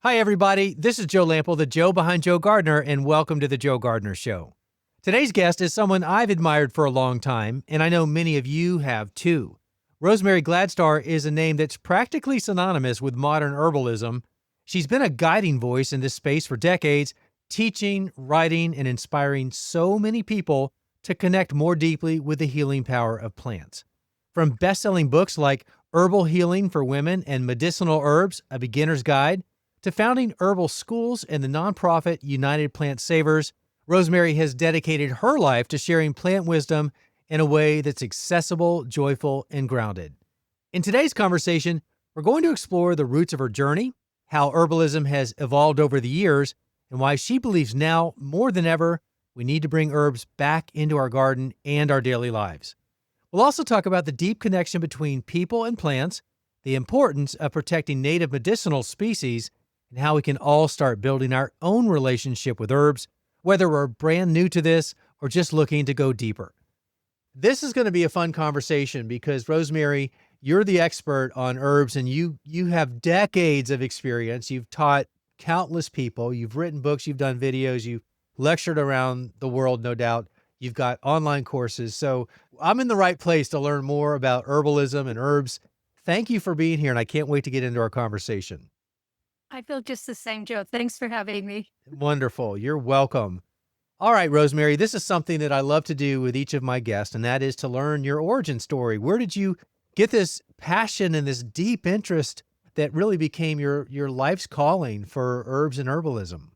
Hi, everybody. This is Joe Lample, the Joe behind Joe Gardener, and welcome to the Joe Gardener Show. Today's guest is someone I've admired for a long time, and I know many of you have too. Rosemary Gladstar is a name that's practically synonymous with modern herbalism. She's been a guiding voice in this space for decades, teaching, writing, and inspiring so many people to connect more deeply with the healing power of plants. From best-selling books like Herbal Healing for Women and Medicinal Herbs, A Beginner's Guide, to founding herbal schools and the nonprofit United Plant Savers, Rosemary has dedicated her life to sharing plant wisdom in a way that's accessible, joyful, and grounded. In today's conversation, we're going to explore the roots of her journey, how herbalism has evolved over the years, and why she believes now, more than ever, we need to bring herbs back into our garden and our daily lives. We'll also talk about the deep connection between people and plants, the importance of protecting native medicinal species, and how we can all start building our own relationship with herbs, whether we're brand new to this or just looking to go deeper. This is going to be a fun conversation because, Rosemary, you're the expert on herbs and you have decades of experience. You've taught countless people. You've written books. You've done videos. You've lectured around the world, no doubt. You've got online courses. So I'm in the right place to learn more about herbalism and herbs. Thank you for being here, and I can't wait to get into our conversation. I feel just the same, Joe. Thanks for having me. Wonderful. You're welcome. All right, Rosemary, this is something that I love to do with each of my guests, and that is to learn your origin story. Where did you get this passion and this deep interest that really became your life's calling for herbs and herbalism?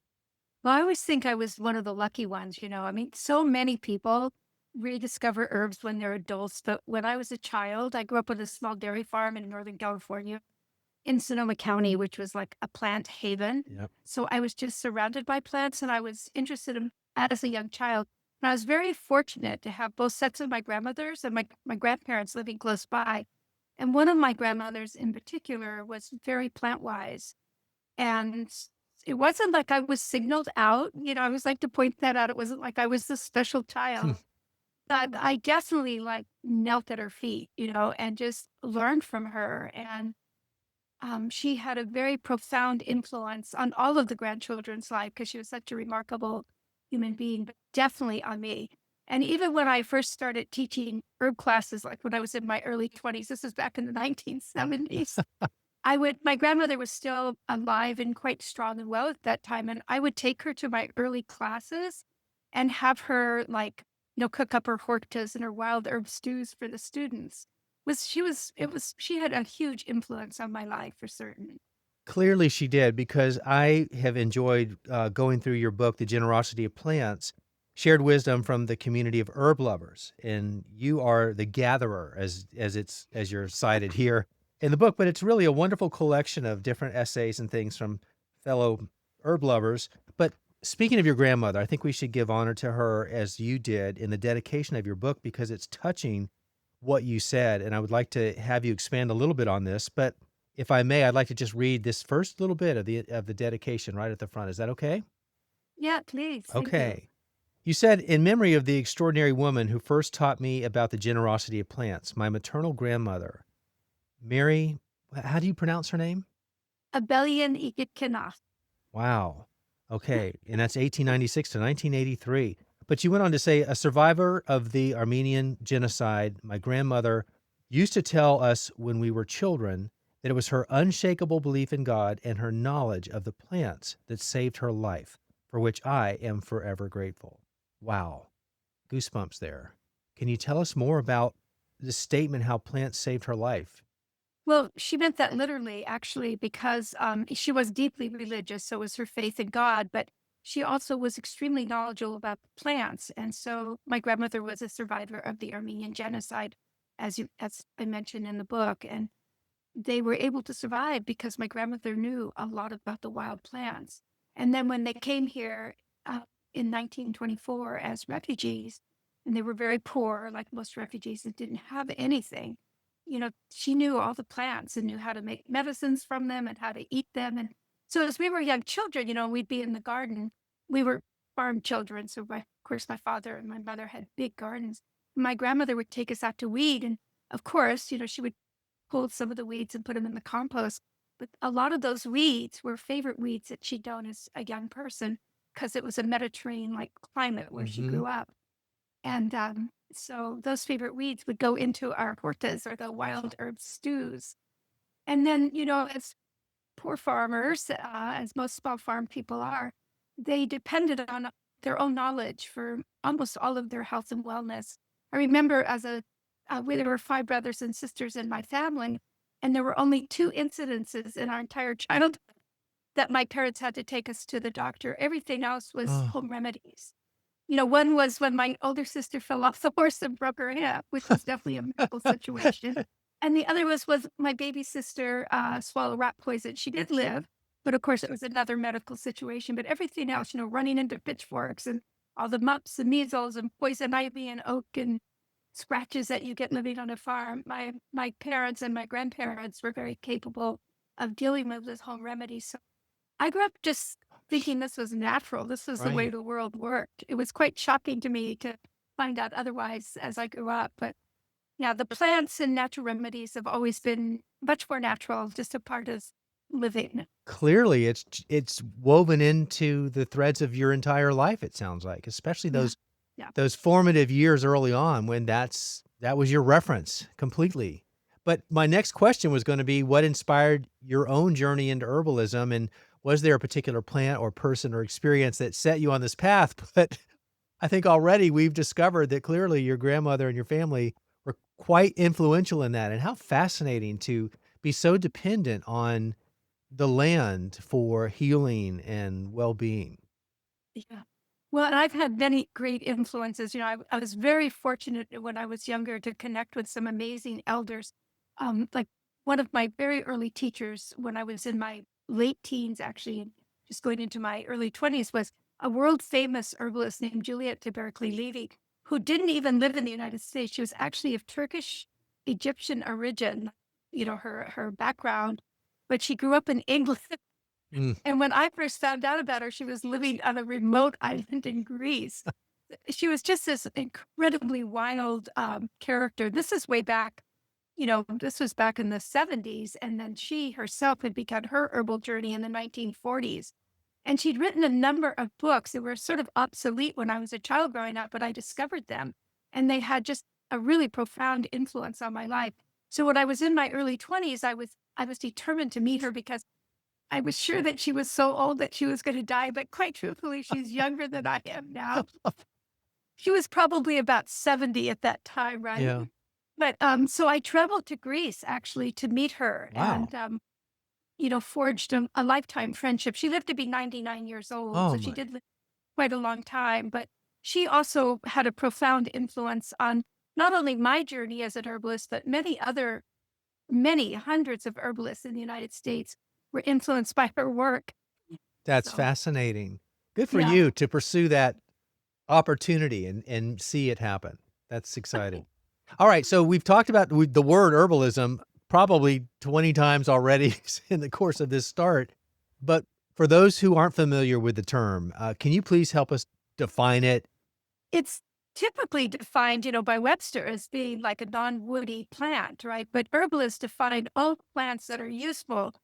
Well, I always think I was one of the lucky ones, I mean, so many people rediscover herbs when they're adults. But when I was a child, I grew up with a small dairy farm in Northern California in Sonoma County, which was like a plant haven. Yep. So I was just surrounded by plants and I was interested in as a young child. And I was very fortunate to have both sets of my grandmothers and my grandparents living close by. And one of my grandmothers in particular was very plant wise. And it wasn't like I was signaled out, I always like to point that out. It wasn't like I was the special child. But I definitely like knelt at her feet, and just learned from her. And she had a very profound influence on all of the grandchildren's life because she was such a remarkable human being, but definitely on me. And even when I first started teaching herb classes, like when I was in my early 20s, this was back in the 1970s. My grandmother was still alive and quite strong and well at that time. And I would take her to my early classes and have her cook up her horchas and her wild herb stews for the students. She had a huge influence on my life for certain. Clearly she did, because I have enjoyed going through your book, The Generosity of Plants, shared wisdom from the community of herb lovers. And you are the gatherer, as you're cited here in the book. But it's really a wonderful collection of different essays and things from fellow herb lovers. But speaking of your grandmother, I think we should give honor to her as you did in the dedication of your book, because it's touching what you said. And I would like to have you expand a little bit on this. But if I may, I'd like to just read this first little bit of the dedication right at the front. Is that okay? Yeah, please. Thank you. Okay. You said, "In memory of the extraordinary woman who first taught me about the generosity of plants, my maternal grandmother, Mary," how do you pronounce her name? Abelian Ikitkenaf. Wow. Okay. And that's 1896 to 1983. But you went on to say, "A survivor of the Armenian genocide, my grandmother used to tell us when we were children that it was her unshakable belief in God and her knowledge of the plants that saved her life, for which I am forever grateful." Wow. Goosebumps there. Can you tell us more about this statement, how plants saved her life? Well, she meant that literally, actually, because she was deeply religious. So was her faith in God, but she also was extremely knowledgeable about plants. And so my grandmother was a survivor of the Armenian genocide, as I mentioned in the book. And they were able to survive because my grandmother knew a lot about the wild plants. And then when they came here in 1924 as refugees, and they were very poor, like most refugees that didn't have anything, she knew all the plants and knew how to make medicines from them and how to eat them. And so as we were young children, we'd be in the garden. We were farm children. So of course, my father and my mother had big gardens. My grandmother would take us out to weed. And of course, she would pulled some of the weeds and put them in the compost. But a lot of those weeds were favorite weeds that she'd known as a young person because it was a Mediterranean like climate where she Hmm. grew up. And so those favorite weeds would go into our hortas or the wild herb stews. And then, as poor farmers, as most small farm people are, they depended on their own knowledge for almost all of their health and wellness. I remember there were five brothers and sisters in my family, and there were only two incidences in our entire childhood that my parents had to take us to the doctor. Everything else was Oh, home remedies. One was when my older sister fell off the horse and broke her hip, which was definitely a medical situation. And the other was my baby sister swallowed rat poison. She did live, but of course it was another medical situation. But everything else, running into pitchforks and all the mumps and measles and poison ivy and oak and scratches that you get living on a farm. My parents and my grandparents were very capable of dealing with this home remedies. So I grew up just thinking this was natural. This was the way right. the world worked. It was quite shocking to me to find out otherwise as I grew up. But yeah, the plants and natural remedies have always been much more natural, just a part of living. Clearly, it's woven into the threads of your entire life, it sounds like, especially Yeah. those Yeah. those formative years early on when that was your reference completely. But my next question was gonna be what inspired your own journey into herbalism, and was there a particular plant or person or experience that set you on this path? But I think already we've discovered that clearly your grandmother and your family were quite influential in that, and how fascinating to be so dependent on the land for healing and well-being. Yeah. Well, and I've had many great influences. I was very fortunate when I was younger to connect with some amazing elders. Like one of my very early teachers when I was in my late teens, actually, and just going into my early 20s, was a world famous herbalist named Juliet Tubercle Levy, who didn't even live in the United States. She was actually of Turkish Egyptian origin, her background, but she grew up in England. Mm, And when I first found out about her, she was living on a remote island in Greece. She was just this incredibly wild character. This is way back, this was back in the 70s. And then she herself had begun her herbal journey in the 1940s. And she'd written a number of books that were sort of obsolete when I was a child growing up, but I discovered them. And they had just a really profound influence on my life. So when I was in my early 20s, I was determined to meet her because I was sure that she was so old that she was gonna die, but quite truthfully, she's younger than I am now. She was probably about 70 at that time, right? yeah. But, so I traveled to Greece actually to meet her Wow. and, forged a lifetime friendship. She lived to be 99 years old, Oh so she my. did live quite a long time, but she also had a profound influence on not only my journey as an herbalist, but many hundreds of herbalists in the United States were influenced by her work. That's So, fascinating. Good for yeah. you to pursue that opportunity and see it happen. That's exciting. All right, so we've talked about the word herbalism probably 20 times already in the course of this start, but for those who aren't familiar with the term, can you please help us define it? It's typically defined, by Webster as being like a non-woody plant, right? But herbalists define all plants that are useful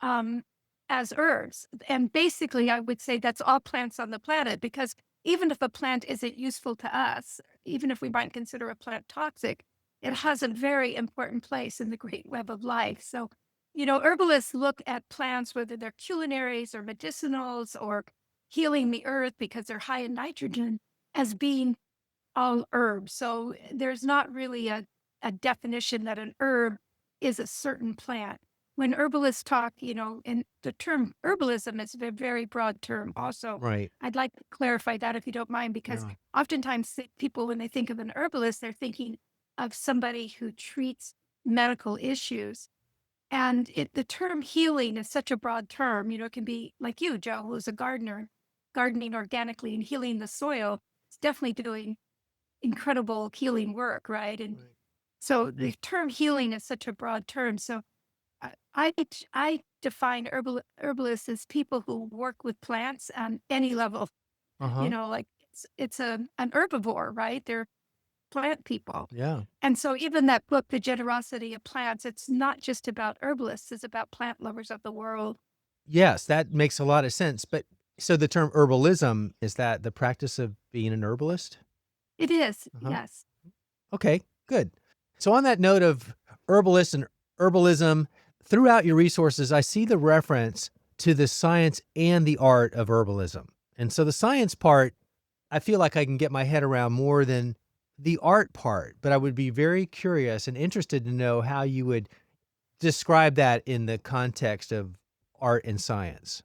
um, as herbs. And basically, I would say that's all plants on the planet because even if a plant isn't useful to us, even if we might consider a plant toxic, it has a very important place in the great web of life. So, herbalists look at plants, whether they're culinaries or medicinals or healing the earth because they're high in nitrogen as being all herbs. So there's not really a definition that an herb is a certain plant. When herbalists talk, and the term herbalism is a very broad term also. Right. I'd like to clarify that if you don't mind, because Yeah. oftentimes people, when they think of an herbalist, they're thinking of somebody who treats medical issues. And the term healing is such a broad term. It can be like you, Joe, who's a gardener, gardening organically and healing the soil. It's definitely doing incredible healing work, right? And Right. so the term healing is such a broad term. So I define herbalists as people who work with plants on any level. Uh-huh. Like it's an herbivore, right? plant people. Yeah. And so even that book, The Generosity of Plants, it's not just about herbalists, it's about plant lovers of the world. Yes, that makes a lot of sense. But so the term herbalism, is that the practice of being an herbalist? It is, Uh-huh. yes. Okay, good. So on that note of herbalists and herbalism, throughout your resources, I see the reference to the science and the art of herbalism. And so the science part, I feel like I can get my head around more than the art part, but I would be very curious and interested to know how you would describe that in the context of art and science.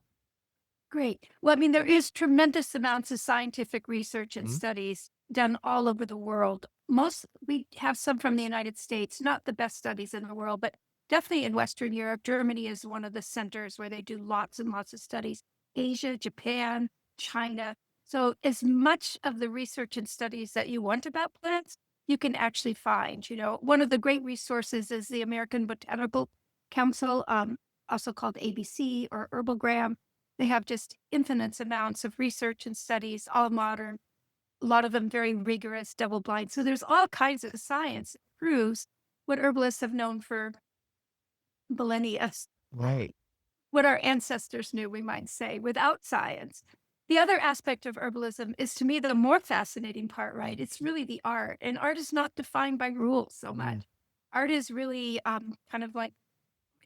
Great. Well, I mean, there is tremendous amounts of scientific research and Mhm. studies done all over the world. Most we have some from the United States, not the best studies in the world, but definitely in Western Europe. Germany is one of the centers where they do lots and lots of studies. Asia, Japan, China. So as much of the research and studies that you want about plants, you can actually find. One of the great resources is the American Botanical Council, also called ABC or Herbalgram. They have just infinite amounts of research and studies, all modern, a lot of them very rigorous, double blind. So there's all kinds of science that proves what herbalists have known for millennia, Right. what our ancestors knew, we might say, without science. The other aspect of herbalism is to me the more fascinating part, right? It's really the art. And art is not defined by rules so much. Mm. Art is really kind of like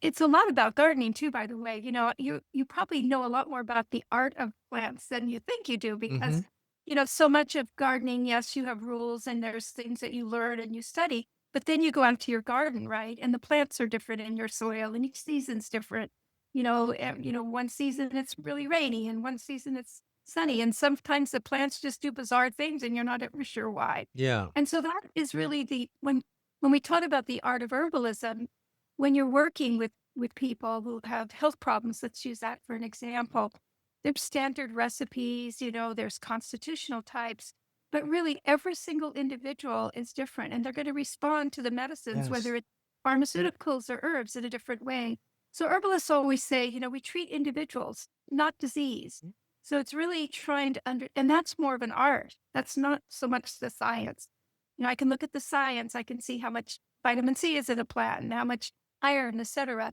it's a lot about gardening too, by the way. You probably know a lot more about the art of plants than you think you do because, Mhm. so much of gardening, yes, you have rules and there's things that you learn and you study, but then you go out to your garden, right? And the plants are different in your soil and each season's different. One season it's really rainy and one season it's sunny. And sometimes the plants just do bizarre things and you're not ever sure why. Yeah. And so that is really when we talk about the art of herbalism, when you're working with people who have health problems, let's use that for an example. There's standard recipes, there's constitutional types, but really every single individual is different and they're going to respond to the medicines, Yes. whether it's pharmaceuticals or herbs, in a different way. So herbalists always say, we treat individuals, not disease. Mm. So it's really trying to and that's more of an art. That's not so much the science. I can look at the science, I can see how much vitamin C is in a plant and how much iron, etc.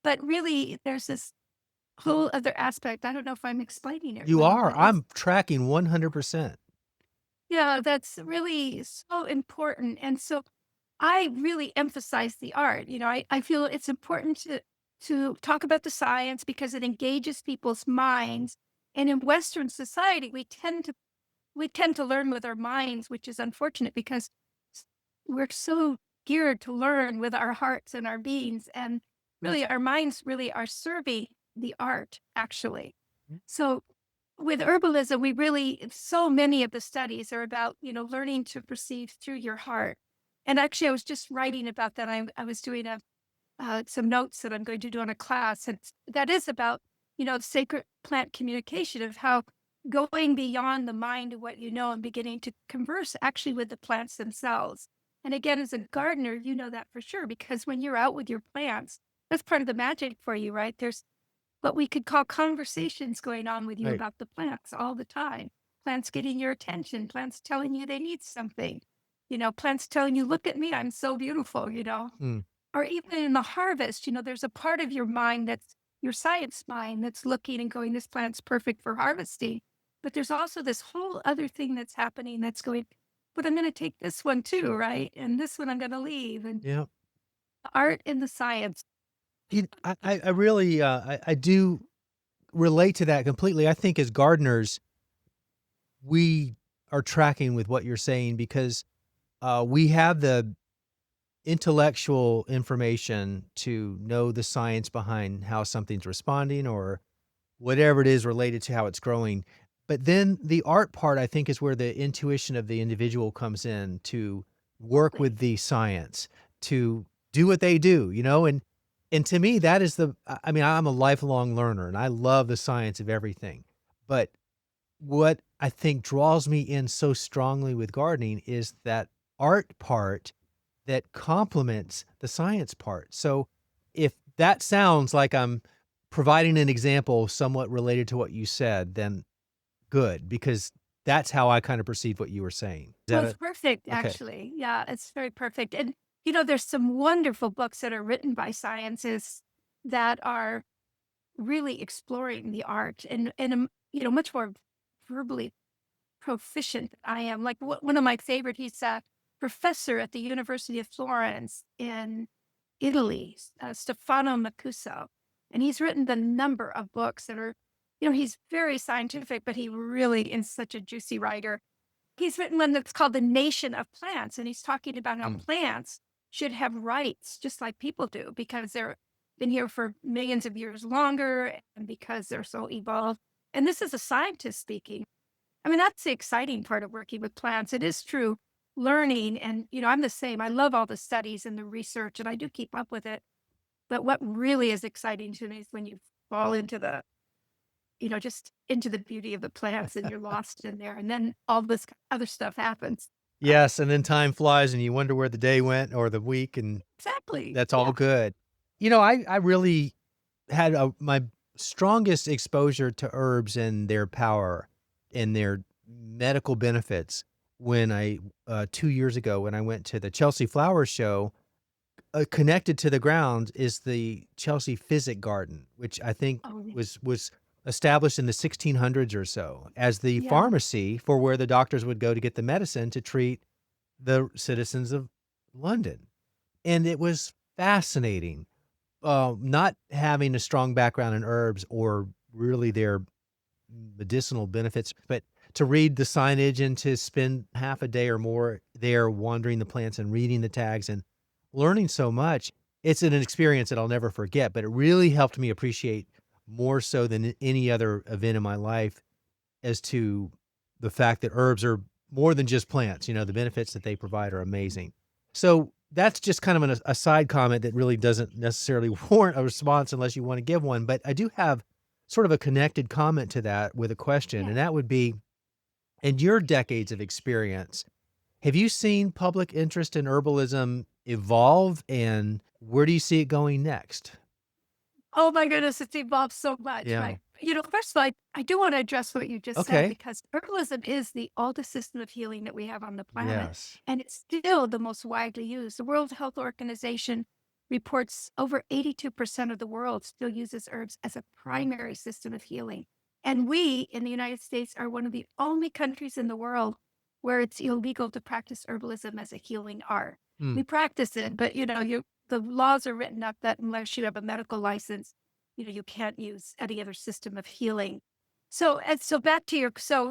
But really, there's this whole other aspect. I don't know if I'm explaining it You well, are. but it's I'm tracking 100%. yeah, that's really so important. And so I really emphasize the art. I feel it's important to talk about the science because it engages people's minds. And in Western society, we tend to learn with our minds, which is unfortunate because s- we're so geared to learn with our hearts and our beings. And really, our minds really are serving the art, actually. Mm. So, with herbalism, so many of the studies are about, learning to perceive through your heart. And actually, I was just writing about that. I was doing some notes that I'm going to do on a class, and that is about sacred plant communication of how going beyond the mind of what you know and beginning to converse actually with the plants themselves. And again, as a gardener, you know that for sure because when you're out with your plants, that's part of the magic for you, right? There's what we could call conversations going on with you Right. about the plants all the time. Plants getting your attention, plants telling you they need something, plants telling you, look at me, I'm so beautiful. Mm. Or even in the harvest, there's a part of your mind that's your science mind that's looking and going, this plant's perfect for harvesting. But there's also this whole other thing that's happening that's going, but I'm going to take this one too, right? And this one I'm going to leave. And Yeah. the art and the science. I really, I do relate to that completely. I think as gardeners, we are tracking with what you're saying because we have the intellectual information to know the science behind how something's responding or whatever it is related to how it's growing. But then the art part, I think, is where the intuition of the individual comes in to work with Exactly. the science, to do what they do, and to me, that is I mean, I'm a lifelong learner and I love the science of everything. But what I think draws me in so strongly with gardening is that art part that complements the science part. So if that sounds like I'm providing an example somewhat related to what you said, then good, because That's how I kind of perceived what you were saying. Is Well, that it's a perfect, okay. actually. Yeah, it's very perfect. And, there's some wonderful books that are written by scientists that are really exploring the art and much more verbally proficient than I am. Like one of my favorite, he's a professor at the University of Florence in Italy, Stefano Macuso. And he's written the number of books that are, he's very scientific, but he really is such a juicy writer. He's written one that's called The Nation of Plants, and he's talking about how Mm. plants should have rights just like people do because they're been here for millions of years longer and because they're so evolved. And this is a scientist speaking. I mean, that's the exciting part of working with plants. It is true learning. And, I'm the same. I love all the studies and the research, and I do keep up with it. But what really is exciting to me is when you fall into just into the beauty of the plants and you're lost in there. And then all this other stuff happens. Yes, and then time flies and you wonder where the day went or the week, and Exactly. that's Yeah. all good. I really had my strongest exposure to herbs and their power and their medical benefits when 2 years ago, when I went to the Chelsea Flower Show. Connected to the ground is the Chelsea Physic Garden, which I think Oh, yeah. was established in the 1600s or so as the Yeah. pharmacy for where the doctors would go to get the medicine to treat the citizens of London. And it was fascinating, not having a strong background in herbs or really their medicinal benefits, but to read the signage and to spend half a day or more there wandering the plants and reading the tags and learning so much. It's an experience that I'll never forget, but it really helped me appreciate more so than any other event in my life as to the fact that herbs are more than just plants. The benefits that they provide are amazing. So that's just kind of a side comment that really doesn't necessarily warrant a response unless you want to give one. But I do have sort of a connected comment to that with a question, Yeah. and that would be, in your decades of experience, have you seen public interest in herbalism evolve, and where do you see it going next? Oh my goodness, it's evolved so much, Yeah. right? First of all, I do want to address what you just said Okay. because herbalism is the oldest system of healing that we have on the planet, Yes. and it's still the most widely used. The World Health Organization reports over 82% of the world still uses herbs as a primary system of healing. And we in the United States are one of the only countries in the world where it's illegal to practice herbalism as a healing art. Hmm. We practice it, but the laws are written up that unless you have a medical license, you can't use any other system of healing. So back to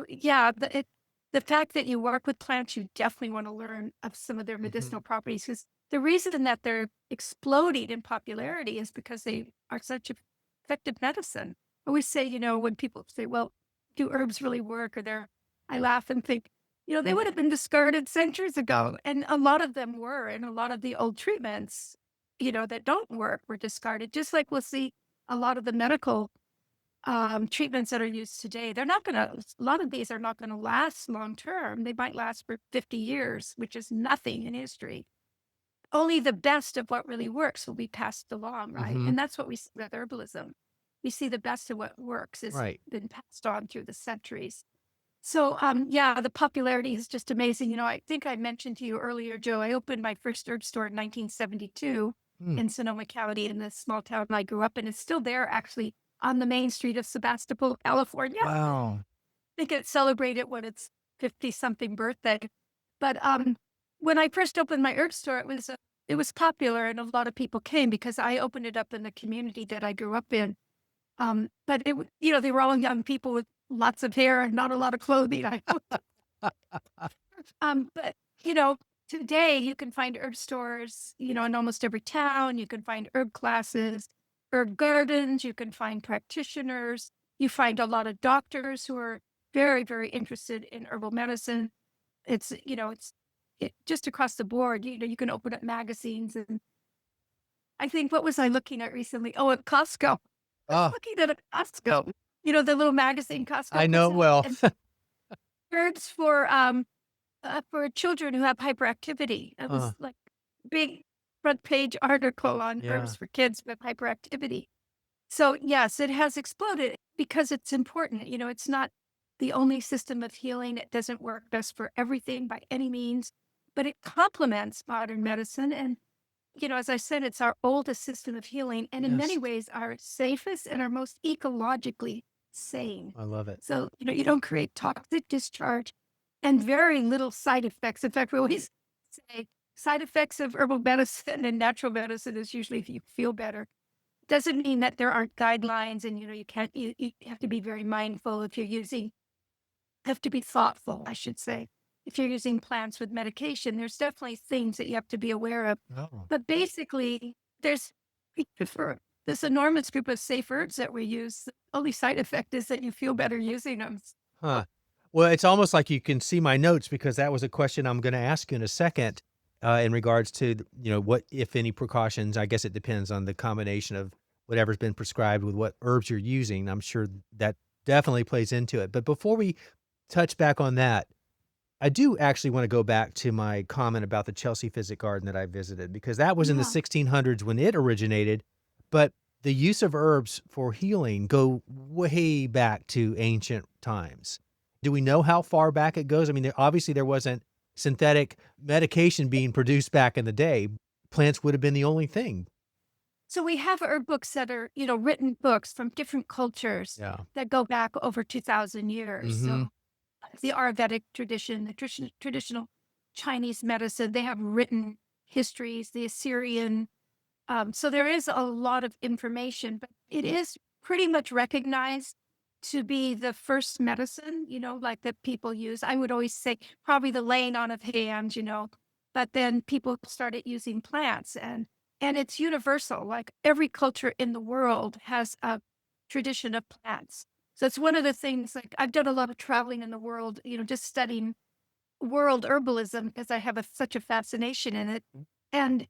yeah, the fact that you work with plants, you definitely want to learn of some of their Mhm. medicinal properties because the reason that they're exploding in popularity is because they are such effective medicine. I always say, when people say, well, do herbs really work? I laugh and think, they would have been discarded centuries ago. And a lot of them were, and a lot of the old treatments that don't work were discarded. Just like we'll see a lot of the medical treatments that are used today, a lot of these are not going to last long term. They might last for 50 years, which is nothing in history. Only the best of what really works will be passed along, right? Mhm. And that's what we see with herbalism. We see the best of what works has Right. been passed on through the centuries. Yeah, the popularity is just amazing. I think I mentioned to you earlier, Joe, I opened my first herb store in 1972 Mm. in Sonoma County in the small town I grew up in. It's still there, actually, on the main street of Sebastopol, California. I Wow. think it celebrated what its 50 something birthday. But when I first opened my herb store, it was popular and a lot of people came because I opened it up in the community that I grew up in. But they were all young people with lots of hair and not a lot of clothing. But today you can find herb stores, in almost every town. You can find herb classes, herb gardens. You can find practitioners. You find a lot of doctors who are very, very interested in herbal medicine. Just across the board. You can open up magazines, and I think what was I looking at recently? Oh, at Costco. I was Ah, looking at a Costco. The little magazine I Costco know puts it out, well. and herbs for children who have hyperactivity. It Uh, was like big front page article on yeah. herbs for kids with hyperactivity. So yes, it has exploded because it's important. It's not. the only system of healing. It doesn't work best for everything by any means, but it complements modern medicine. And, as I said, it's our oldest system of healing, and in many Yes. ways, our safest and our most ecologically sane. I love it. So, you don't create toxic discharge and very little side effects. In fact, we always say side effects of herbal medicine and natural medicine is usually if you feel better. Doesn't mean that there aren't guidelines and, you can't, you have to be very mindful if you're using, have to be thoughtful, I should say. If you're using plants with medication, there's definitely things that you have to be aware of. Oh. But basically, there's for this enormous group of safe herbs that we use. The only side effect is that you feel better using them. Huh. Well, it's almost like you can see my notes because that was a question I'm gonna ask you in a second, in regards to, what, if any, precautions. I guess it depends on the combination of whatever's been prescribed with what herbs you're using. I'm sure that definitely plays into it. But before we touch back on that, I do actually wanna go back to my comment about the Chelsea Physic garden that I visited because that was in the Yeah. 1600s when it originated, but the use of herbs for healing go way back to ancient times. Do we know how far back it goes? I mean, obviously there wasn't synthetic medication being produced back in the day. Plants would have been the only thing. So we have herb books that are, written books from different cultures Yeah. that go back over 2,000 years. Mhm. So the Ayurvedic tradition, the traditional Chinese medicine, they have written histories, the Assyrian. So there is a lot of information, but it is pretty much recognized to be the first medicine, like that people use. I would always say probably the laying on of hands, but then people started using plants and it's universal. Like every culture in the world has a tradition of plants. So it's one of the things like I've done a lot of traveling in the world, just studying world herbalism because I have such a fascination in it. And,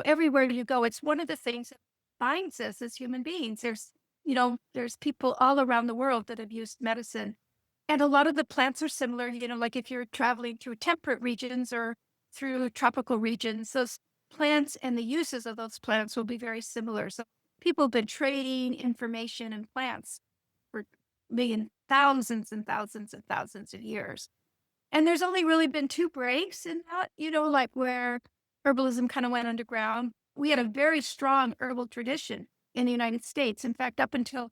everywhere you go, it's one of the things that binds us as human beings. There's people all around the world that have used medicine. And a lot of the plants are similar, like if you're traveling through temperate regions or through tropical regions, those plants and the uses of those plants will be very similar. So people have been trading information and plants for thousands and thousands and thousands of years. And there's only really been 2 breaks in that, like where herbalism kinda went underground. We had a very strong herbal tradition in the United States. In fact, up until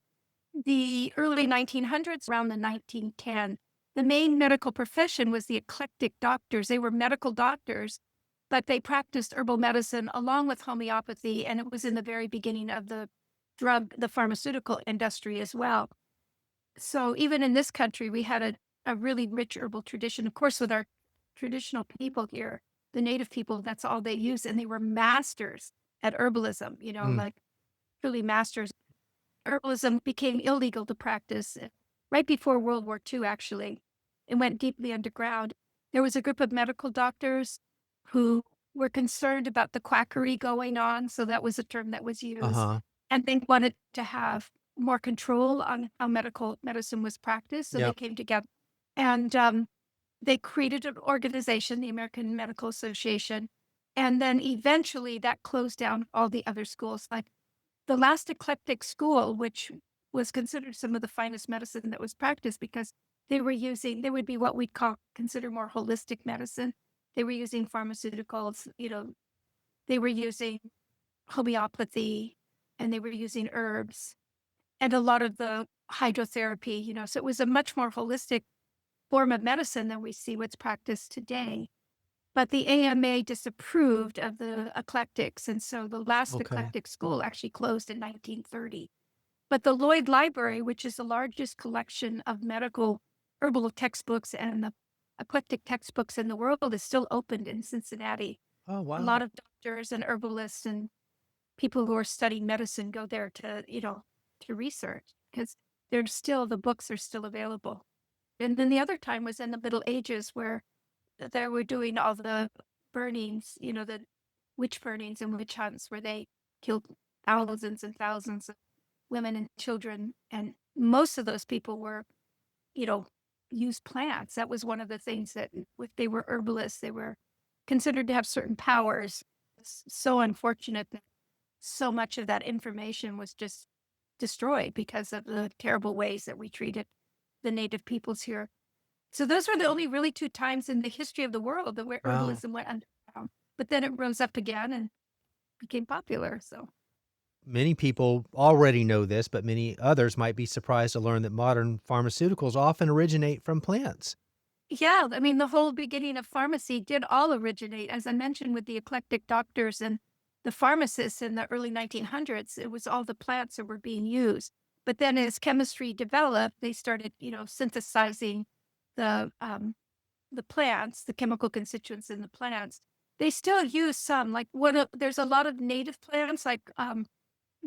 the early 1900s, around the 1910, the main medical profession was the eclectic doctors. They were medical doctors, but they practiced herbal medicine along with homeopathy, and it was in the very beginning of the pharmaceutical industry as well. So even in this country, we had a really rich herbal tradition. Of course, with our traditional people here, the native people, that's all they use. And they were masters at herbalism, Mm. like truly masters. Herbalism became illegal to practice right before World War II, actually. It went deeply underground. There was a group of medical doctors who were concerned about the quackery going on. So that was a term that was used. Uh-huh. And they wanted to have more control on how medical medicine was practiced. So they Yep. came together and they created an organization, the American Medical Association. And then eventually that closed down all the other schools. Like the last eclectic school, which was considered some of the finest medicine that was practiced because they would be what we'd consider more holistic medicine. They were using pharmaceuticals, they were using homeopathy and they were using herbs and a lot of the hydrotherapy, so it was a much more holistic form of medicine than we see what's practiced today. But the AMA disapproved of the eclectics. And so the last Okay. eclectic school actually closed in 1930. But the Lloyd Library, which is the largest collection of medical herbal textbooks and the eclectic textbooks in the world, is still open in Cincinnati. Oh, A lot wow. of doctors and herbalists and people who are studying medicine go there to, to research because the books are still available. And then the other time was in the Middle Ages where they were doing all the burnings, the witch burnings and witch hunts where they killed thousands and thousands of women and children. And most of those people were, you know, used plants. That was one of the things that if they were herbalists, they were considered to have certain powers. It's so unfortunate that so much of that information was just destroyed because of the terrible ways that we treated the native peoples here. So those were the only really two times in the history of the world that where Wow. herbalism went underground. But then it rose up again and became popular. So Many people already know this, but many others might be surprised to learn that modern pharmaceuticals often originate from plants. yeah, I mean, the whole beginning of pharmacy did all originate, as I mentioned, with the eclectic doctors and the pharmacists in the early 1900s. It was all the plants that were being used. But then as chemistry developed, they started, synthesizing the plants, the chemical constituents in the plants. They still use some, like there's a lot of native plants, like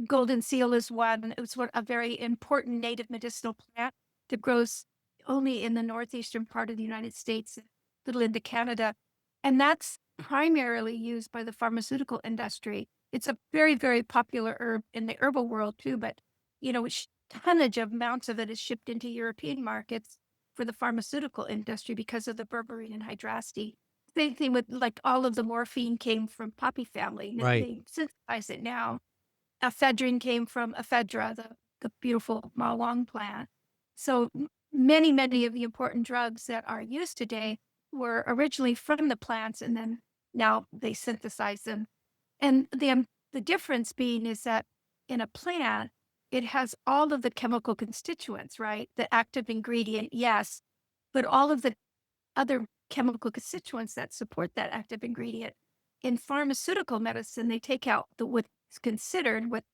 golden seal is one. It's a very important native medicinal plant that grows only in the northeastern part of the United States, a little into Canada. And that's primarily used by the pharmaceutical industry. It's a very, very popular herb in the herbal world too, but tonnage of amounts of it is shipped into European markets for the pharmaceutical industry because of the berberine and hydrastis. Same thing with like all of the morphine came from poppy family. Right. They synthesize it now. Ephedrine came from ephedra, the beautiful malong plant. So many, many of the important drugs that are used today were originally from the plants, and then now they synthesize them. And the difference being is that in a plant, it has all of the chemical constituents, right? The active ingredient, yes, but all of the other chemical constituents that support that active ingredient. In pharmaceutical medicine, they take out what's considered what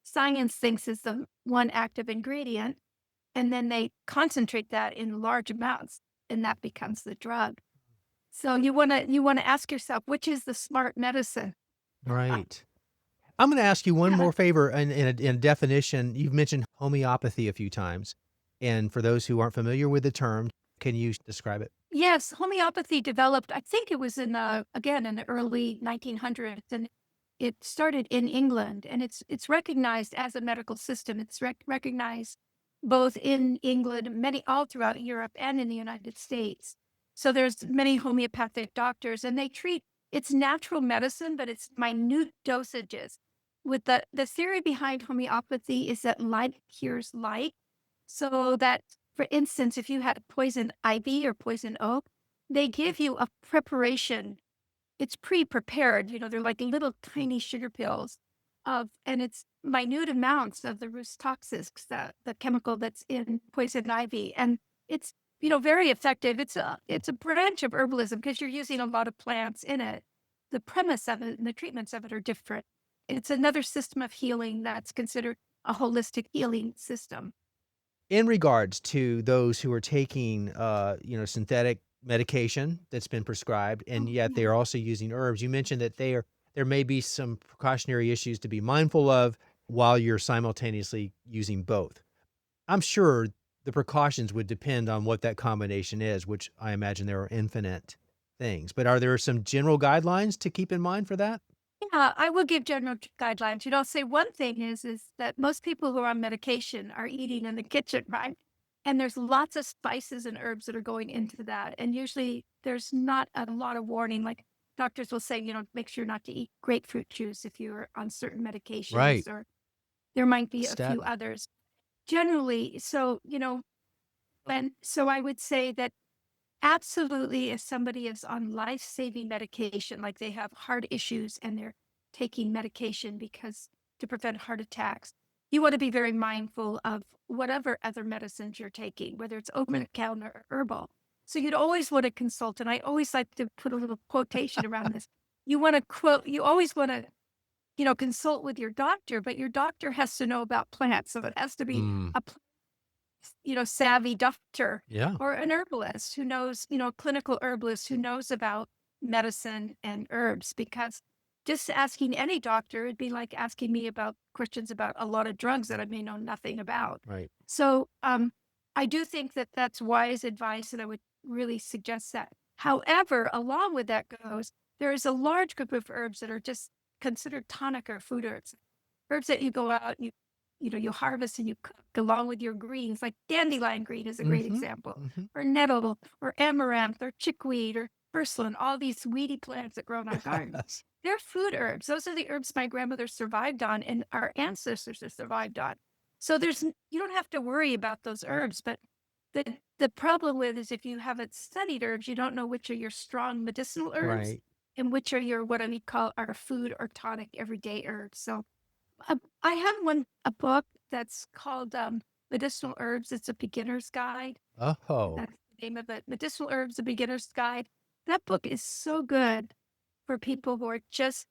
science thinks is the one active ingredient, and then they concentrate that in large amounts, and that becomes the drug. So you wanna ask yourself, which is the smart medicine? Right. I'm going to ask you one Yeah. more favor in a definition. You've mentioned homeopathy a few times. And for those who aren't familiar with the term, can you describe it? Yes, homeopathy developed, I think it was again, in the early 1900s, and it started in England, and it's recognized as a medical system. It's recognized both in England, many all throughout Europe, and in the United States. So there's many homeopathic doctors, and they treat it's natural medicine, but it's minute dosages. With the theory behind homeopathy is that like cures like, so that for instance, if you had poison ivy or poison oak, they give you a preparation. It's pre-prepared, they're like little tiny sugar pills and it's minute amounts of the rhus toxis, the chemical that's in poison ivy. And it's, very effective. It's a branch of herbalism because you're using a lot of plants in it. The premise of it and the treatments of it are different. It's another system of healing that's considered a holistic healing system. In regards to those who are taking, synthetic medication that's been prescribed, and Oh, yet they yeah. are also using herbs, you mentioned that there may be some precautionary issues to be mindful of while you're simultaneously using both. I'm sure the precautions would depend on what that combination is, which I imagine there are infinite things. But are there some general guidelines to keep in mind for that? Yeah, I will give general guidelines. I'll say one thing is that most people who are on medication are eating in the kitchen, right? And there's lots of spices and herbs that are going into that. And usually there's not a lot of warning. Like doctors will say, make sure not to eat grapefruit juice if you're on certain Right. medications, or there might be a few Statin. others. Generally, so, and so I would say that absolutely, if somebody is on life-saving medication, like they have heart issues and they're taking medication because to prevent heart attacks, you want to be very mindful of whatever other medicines you're taking, whether it's over the counter or herbal. So you'd always want to consult, and I always like to put a little quotation around this. You always want to, consult with your doctor, but your doctor has to know about plants. So it has to be Mm, a savvy doctor yeah. or an herbalist who knows, clinical herbalist who knows about medicine and herbs. Because just asking any doctor, it'd be like asking me about questions about a lot of drugs that I may know nothing about. Right. So I do think that that's wise advice, and I would really suggest that. However, along with that goes, there is a large group of herbs that are just considered tonic or food herbs. Herbs that you go out, you harvest and you cook along with your greens, like dandelion green is a great Mhm. example, Mhm. or nettle, or amaranth, or chickweed, or purslane, all these weedy plants that grow in our garden. Yes. They're food herbs. Those are the herbs my grandmother survived on and our ancestors have survived on. So you don't have to worry about those herbs, but The problem with is if you haven't studied herbs, you don't know which are your strong medicinal herbs Right. and which are your what we call our food or tonic everyday herbs. So I have a book that's called Medicinal Herbs. It's a beginner's guide. Oh, That's the name of it. Medicinal Herbs, a beginner's guide. That book is so good for people who are just,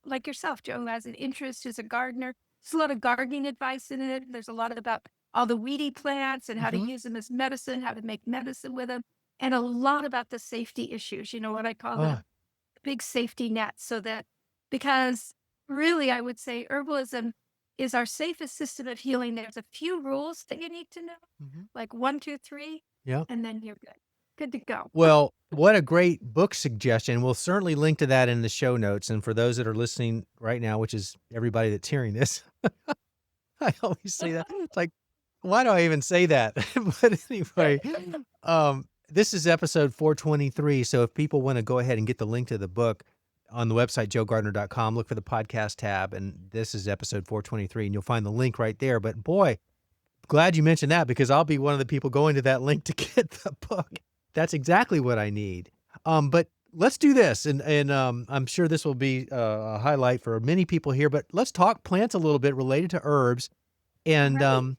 like yourself, Joe, who has an interest, who's a gardener. There's a lot of gardening advice in it. There's a lot about all the weedy plants and how to hmm use them as medicine, how to make medicine with them, and a lot about the safety issues, what I call the oh, big safety net. So that, because really, I would say herbalism is our safest system of healing. There's a few rules that you need to know, hmm like one, two, three, yeah. and then you're good. Good to go. Well, what a great book suggestion. We'll certainly link to that in the show notes. And for those that are listening right now, which is everybody that's hearing this, I always say that. It's like, why do I even say that? But anyway, this is episode 423. So if people want to go ahead and get the link to the book on the website, joegardener.com, look for the podcast tab. And this is episode 423, and you'll find the link right there. But boy, glad you mentioned that because I'll be one of the people going to that link to get the book. That's exactly what I need. But let's do this, and I'm sure this will be a highlight for many people here. But let's talk plants a little bit related to herbs, All and right.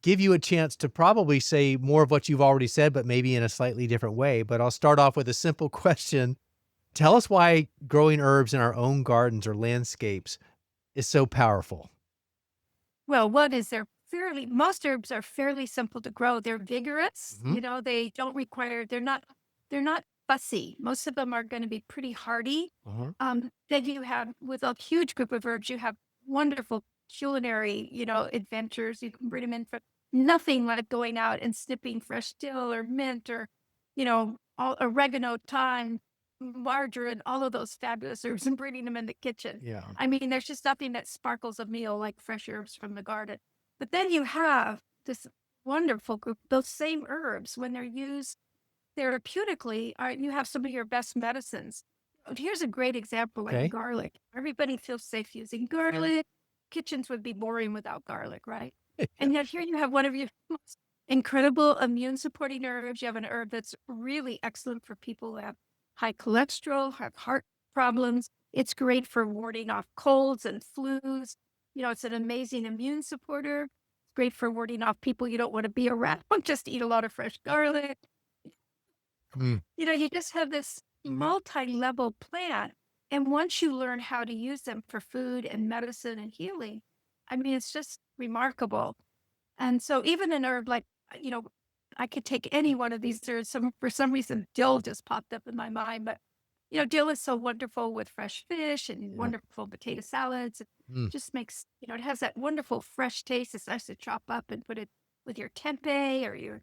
give you a chance to probably say more of what you've already said, but maybe in a slightly different way. But I'll start off with a simple question. Tell us why growing herbs in our own gardens or landscapes is so powerful. Well, one is most herbs are fairly simple to grow. They're vigorous, Mhm. they don't require, they're not fussy. Most of them are going to be pretty hardy. Uh-huh. Then you have, with a huge group of herbs, you have wonderful culinary, adventures. You can bring them in for nothing like going out and snipping fresh dill or mint or, all oregano, thyme, marjoram, all of those fabulous herbs and bringing them in the kitchen. Yeah. I mean, there's just nothing that sparkles a meal like fresh herbs from the garden. But then you have this wonderful group, those same herbs, when they're used therapeutically, you have some of your best medicines. Here's a great example like Okay. garlic. Everybody feels safe using garlic. Kitchens would be boring without garlic, right? And yet here you have one of your most incredible immune supporting herbs. You have an herb that's really excellent for people who have high cholesterol, have heart problems. It's great for warding off colds and flus. It's an amazing immune supporter. It's great for warding off people you don't want to be around. Just eat a lot of fresh garlic. Mm. You just have this multi-level plant. And once you learn how to use them for food and medicine and healing, I mean, it's just remarkable. And so even an herb like, you know, I could take any one of these. For some reason, dill just popped up in my mind, but dill is so wonderful with fresh fish and Yeah. wonderful potato salads. It Mm. just makes, it has that wonderful fresh taste. It's nice to chop up and put it with your tempeh or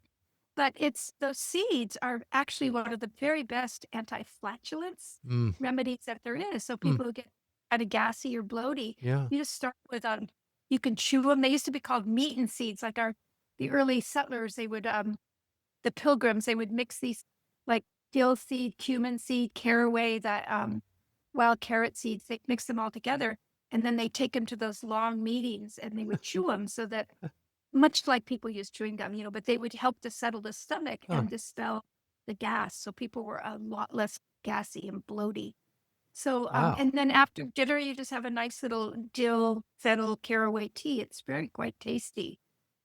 but it's those seeds are actually one of the very best anti-flatulence Mm. remedies that there is. So Mm. people who get kind of gassy or bloaty, Yeah. you just start with you can chew them. They used to be called meat seeds, like the early settlers. The pilgrims, they would mix these like dill seed, cumin seed, caraway, that wild carrot seeds. They mix them all together, and then they take them to those long meetings, and they would chew them so that much like people use chewing gum, but they would help to settle the stomach Huh. and dispel the gas. So people were a lot less gassy and bloaty. So, Wow. and then after dinner, you just have a nice little dill, fennel, caraway tea. It's very quite tasty.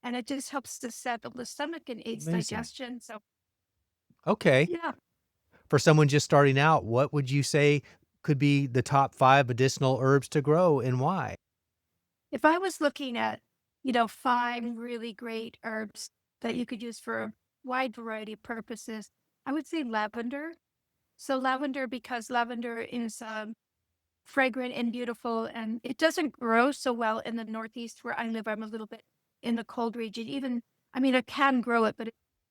And it just helps to settle the stomach and aids Amazing. digestion. So, Okay. yeah, For someone just starting out, what would you say could be the top 5 medicinal herbs to grow and why? if I was looking at, five really great herbs that you could use for a wide variety of purposes, I would say lavender. So lavender, because lavender is fragrant and beautiful, and it doesn't grow so well in the Northeast where I live. I'm a little bit in the cold region. I mean, I can grow it, but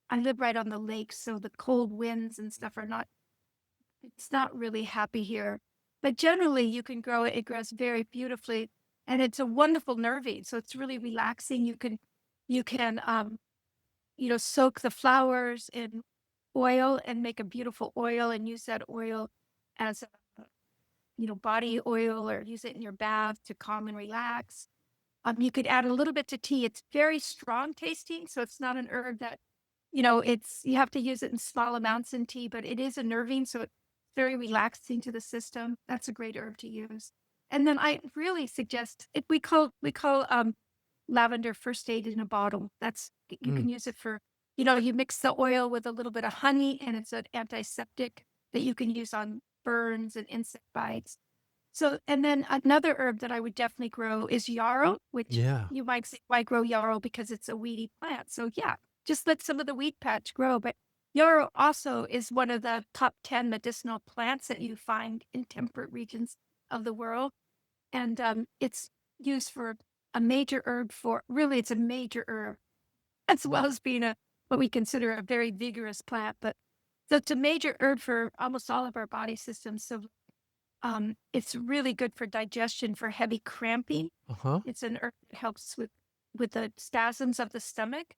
I live right on the lake, so the cold winds and stuff it's not really happy here. But generally, you can grow it. It grows very beautifully, and it's a wonderful nervine. So it's really relaxing. You can soak the flowers in oil and make a beautiful oil and use that oil as body oil, or use it in your bath to calm and relax. You could add a little bit to tea. It's very strong tasting, so it's not an herb that it's you have to use it in small amounts in tea, but it is unnerving, so it's very relaxing to the system. That's a great herb to use. And then I really suggest it. We call lavender first aid in a bottle. That's you Mm, can use it for, you mix the oil with a little bit of honey, and it's an antiseptic that you can use on burns and insect bites. So, and then another herb that I would definitely grow is yarrow, which yeah. you might say, why grow yarrow? Because it's a weedy plant. So, yeah, just let some of the weed patch grow. But yarrow also is one of the top 10 medicinal plants that you find in temperate regions of the world. And it's used for a major herb for really, it's a major herb as well as being what we consider a very vigorous plant. But so it's a major herb for almost all of our body systems. So it's really good for digestion for heavy cramping. Uh-huh. It's an herb that helps with the spasms of the stomach.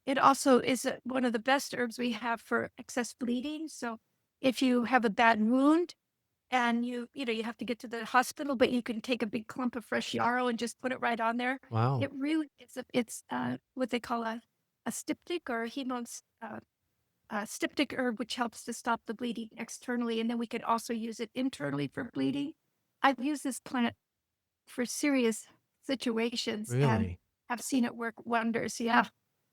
It also is one of the best herbs we have for excess bleeding. So if you have a bad wound and you have to get to the hospital, but you can take a big clump of fresh yarrow and just put it right on there. Wow. It really it's what they call a styptic or styptic herb, which helps to stop the bleeding externally. And then we could also use it internally for bleeding. I've used this plant for serious situations and Really? have seen it work wonders. Yeah.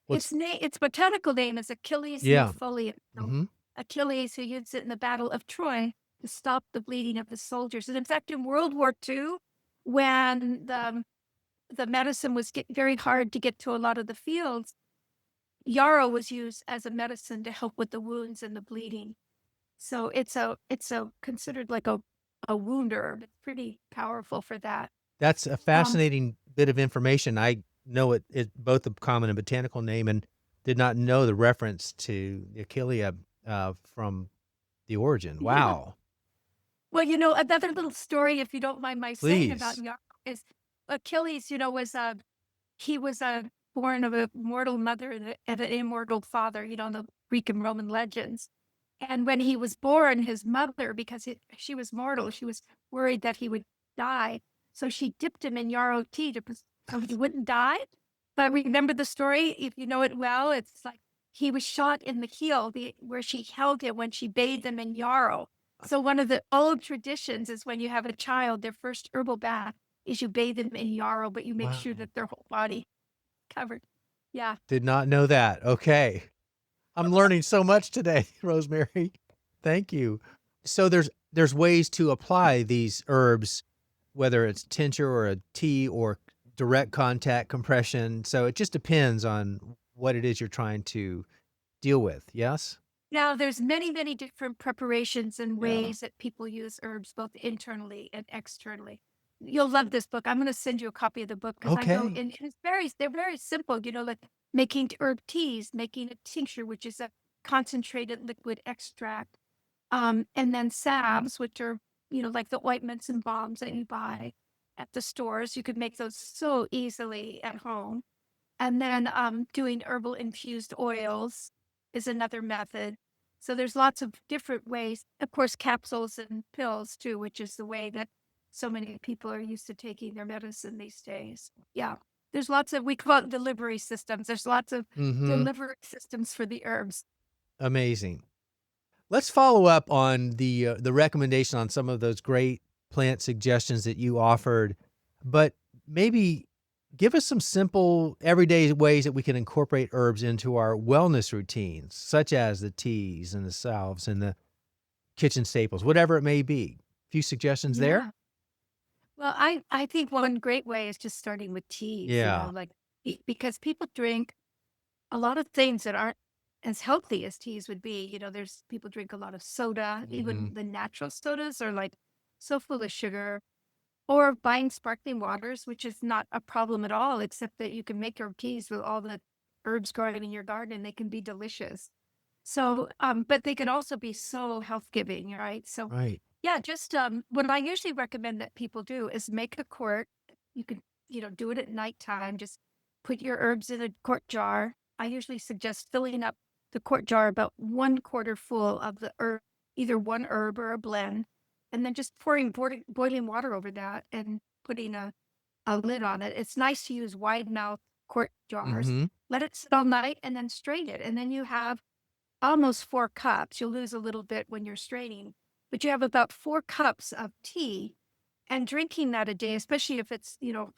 What's Its botanical name is Achilles yeah. neofolia. So Mhm. Achilles, who used it in the Battle of Troy to stop the bleeding of the soldiers. And in fact, in World War II, when the medicine was very hard to get to a lot of the fields, yarrow was used as a medicine to help with the wounds and the bleeding. So it's a considered like a wound herb. It's pretty powerful for that. That's a Um, fascinating bit of information. I know it both a common and botanical name and did not know the reference to the Achillea, from the origin. yeah. Wow. Well, another little story, if you don't mind my saying about Please. yarrow, is Achilles. Was he was born of a mortal mother and an immortal father. In the Greek and Roman legends. And when he was born, his mother, because she was mortal, she was worried that he would die. So she dipped him in yarrow tea so he wouldn't die. But remember the story, if you know it well, it's like he was shot in the heel where she held him when she bathed him in yarrow. So one of the old traditions is when you have a child, their first herbal bath is you bathe them in yarrow, but you make sure Wow. that their whole body covered. Yeah. Did not know that. Okay. I'm learning so much today, Rosemary. Thank you. So there's ways to apply these herbs, whether it's tincture or a tea or direct contact compression. So it just depends on what it is you're trying to deal with. Yes? Now, there's many, many different preparations and Yeah. ways that people use herbs both internally and externally. You'll love this book. I'm going to send you a copy of the book because I go Okay. in. They're very simple. Like making herb teas, making a tincture, which is a concentrated liquid extract, and then salves, which are like the ointments and balms that you buy at the stores. You could make those so easily at home. And then doing herbal infused oils is another method. So there's lots of different ways. Of course, capsules and pills too, which is the way that so many people are used to taking their medicine these days. Yeah. There's lots of, we call it delivery systems. There's lots of Mhm. delivery systems for the herbs. Amazing. Let's follow up on the recommendation on some of those great plant suggestions that you offered, but maybe give us some simple everyday ways that we can incorporate herbs into our wellness routines, such as the teas and the salves and the kitchen staples, whatever it may be. Few suggestions there? Yeah. Well, I think one great way is just starting with teas, Yeah. like because people drink a lot of things that aren't as healthy as teas would be. There's people drink a lot of soda, even Mhm. the natural sodas are like so full of sugar, or buying sparkling waters, which is not a problem at all, except that you can make your teas with all the herbs growing in your garden and they can be delicious. So, but they can also be so health giving, right? So, Right. yeah, just what I usually recommend that people do is make a quart. You can, do it at nighttime. Just put your herbs in a quart jar. I usually suggest filling up the quart jar about 1/4 full of the herb, either one herb or a blend, and then just pouring boiling water over that and putting a lid on it. It's nice to use wide mouth quart jars, Mm-hmm. let it sit all night, and then strain it. And then you have almost 4 cups. You'll lose a little bit when you're straining, but you have about 4 cups of tea. And drinking that a day, especially if it's,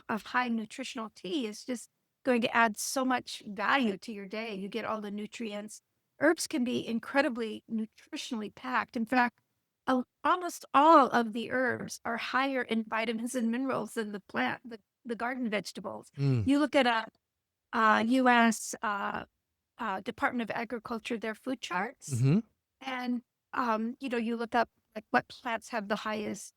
a high nutritional tea, is just going to add so much value to your day. You get all the nutrients. Herbs can be incredibly nutritionally packed. In fact, almost all of the herbs are higher in vitamins and minerals than the garden vegetables. Mm. You look at a U.S. Department of Agriculture, their food charts, Mm-hmm. and you look up like what plants have the highest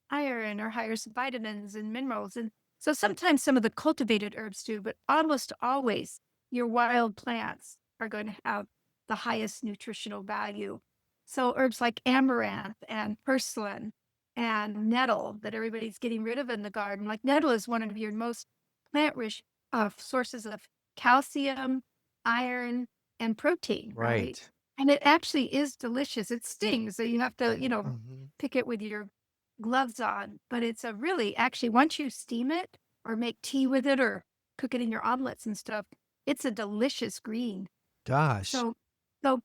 iron or highest vitamins and minerals. And so sometimes some of the cultivated herbs do, but almost always your wild plants are going to have the highest nutritional value. So herbs like amaranth and purslane and nettle that everybody's getting rid of in the garden. Like nettle is one of your most plant-rich sources of calcium, iron, and protein, right? Right. And it actually is delicious. It stings, so you have to, Mm-hmm. pick it with your gloves on. But it's a really, actually, once you steam it or make tea with it or cook it in your omelets and stuff, it's a delicious green. Gosh. So, so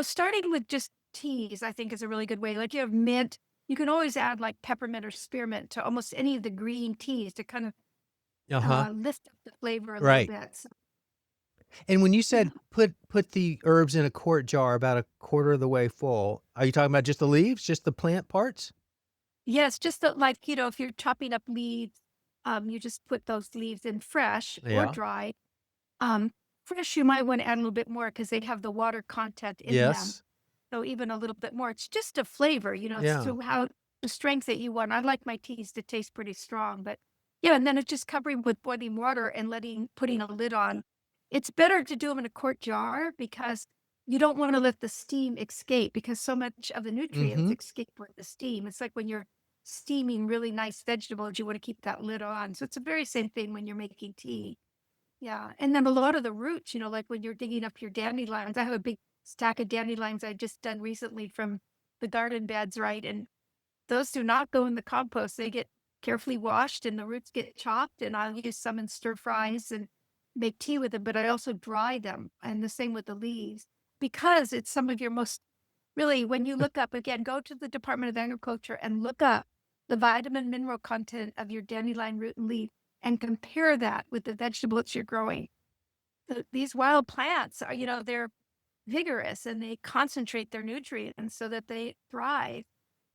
starting with just teas, I think is a really good way. Like you have mint, you can always add like peppermint or spearmint to almost any of the green teas to kind of Uh-huh. lift up the flavor a little Right. bit. So, And when you yeah. said put the herbs in a quart jar about a quarter of the way full, are you talking about just the leaves, just the plant parts? Yes, just like, if you're chopping up leaves, you just put those leaves in fresh or Yeah. dry. Um, Fresh, you might want to add a little bit more because they have the water content in them. Yes. So even a little bit more. It's just a flavor, it's Yeah. to how the strength that you want. I like my teas to taste pretty strong, but yeah, and then it's just covering with boiling water and putting a lid on. It's better to do them in a quart jar because you don't want to let the steam escape because so much of the nutrients Mm-hmm. escape with the steam. It's like when you're steaming really nice vegetables, you want to keep that lid on. So it's the very same thing when you're making tea. Yeah, and then a lot of the roots, like when you're digging up your dandelions, I have a big stack of dandelions I just done recently from the garden beds, right? And those do not go in the compost. They get carefully washed and the roots get chopped, and I'll use some in stir fries and make tea with them, but I also dry them. And the same with the leaves because it's some of your most really, when you look up again, go to the Department of Agriculture and look up the vitamin mineral content of your dandelion root and leaf and compare that with the vegetables you're growing. These wild plants are, they're vigorous and they concentrate their nutrients so that they thrive.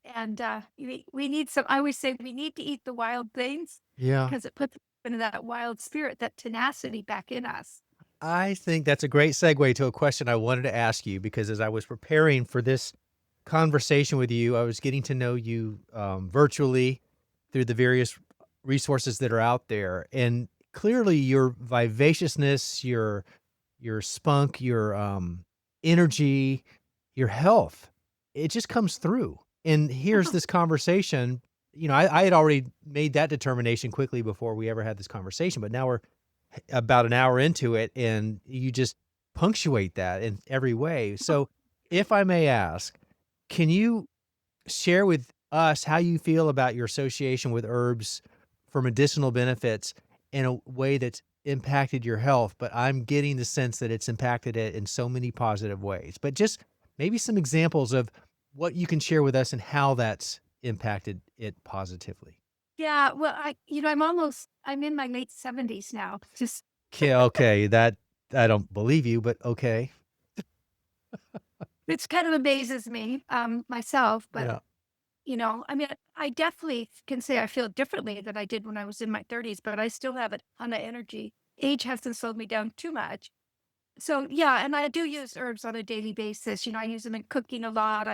And we need some, I always say we need to eat the wild things Yeah. because it puts into that wild spirit, that tenacity back in us. I think that's a great segue to a question I wanted to ask you because as I was preparing for this conversation with you, I was getting to know you virtually through the various resources that are out there, and clearly your vivaciousness, your spunk, your energy, your health, it just comes through. And here's this conversation. I had already made that determination quickly before we ever had this conversation, but now we're about an hour into it, and you just punctuate that in every way. So, if I may ask, can you share with us how you feel about your association with herbs for medicinal benefits in a way that's impacted your health? But I'm getting the sense that it's impacted it in so many positive ways. But just maybe some examples of what you can share with us and how that's impacted it positively. Yeah, well, I'm in my late 70s now. Just Okay, that I don't believe you, but okay. it's kind of amazes me, myself, but Yeah. I mean, I definitely can say I feel differently than I did when I was in my 30s, but I still have a ton of energy. Age hasn't slowed me down too much. So yeah, and I do use herbs on a daily basis. I use them in cooking a lot.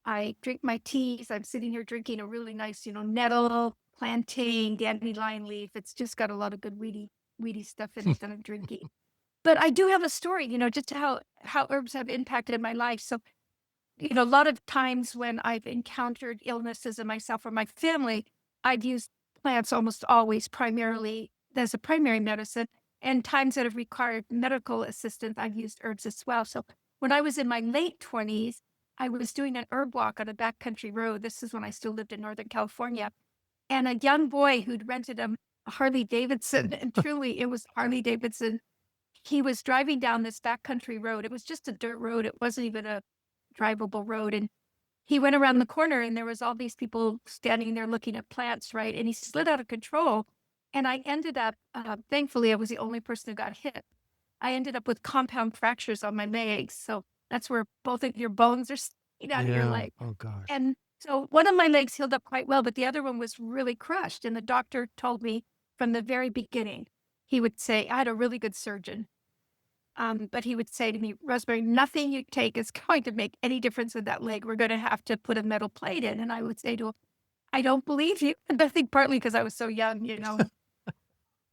I drink my teas. I'm sitting here drinking a really nice, nettle, plantain, dandelion leaf. It's just got a lot of good weedy stuff in it that I'm drinking. But I do have a story, just how herbs have impacted my life. So a lot of times when I've encountered illnesses in myself or my family, I've used plants almost always primarily as a primary medicine. And times that have required medical assistance, I've used herbs as well. So when I was in my late 20s, I was doing an herb walk on a backcountry road. This is when I still lived in Northern California. And a young boy who'd rented Harley Davidson, and truly it was Harley Davidson. He was driving down this backcountry road. It was just a dirt road. It wasn't even a drivable road. And he went around the corner and there was all these people standing there looking at plants, right? And he slid out of control. And I ended up, thankfully, I was the only person who got hit. I ended up with compound fractures on my legs. So that's where both of your bones are sticking out of your Yeah. leg. Oh gosh. And so one of my legs healed up quite well, but the other one was really crushed. And the doctor told me from the very beginning, he would say, I had a really good surgeon. But he would say to me, Rosemary, nothing you take is going to make any difference with that leg. We're going to have to put a metal plate in. And I would say to him, I don't believe you. And I think partly because I was so young,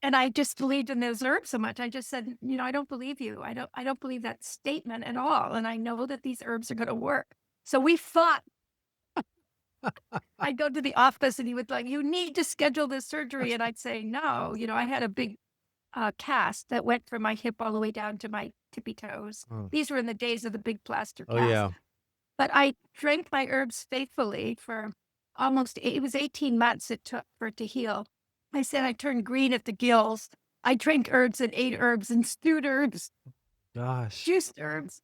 and I just believed in those herbs so much. I just said, I don't believe you. I don't believe that statement at all. And I know that these herbs are going to work. So we fought. I'd go to the office and he would like, you need to schedule this surgery. And I'd say, no, I had a big cast that went from my hip all the way down to my tippy toes. Oh, These were in the days of the big plaster oh cast. yeah. But I drank my herbs faithfully for it was 18 months it took for it to heal. I said I turned green at the gills. I drank herbs and ate herbs and stewed herbs, Gosh. juiced herbs,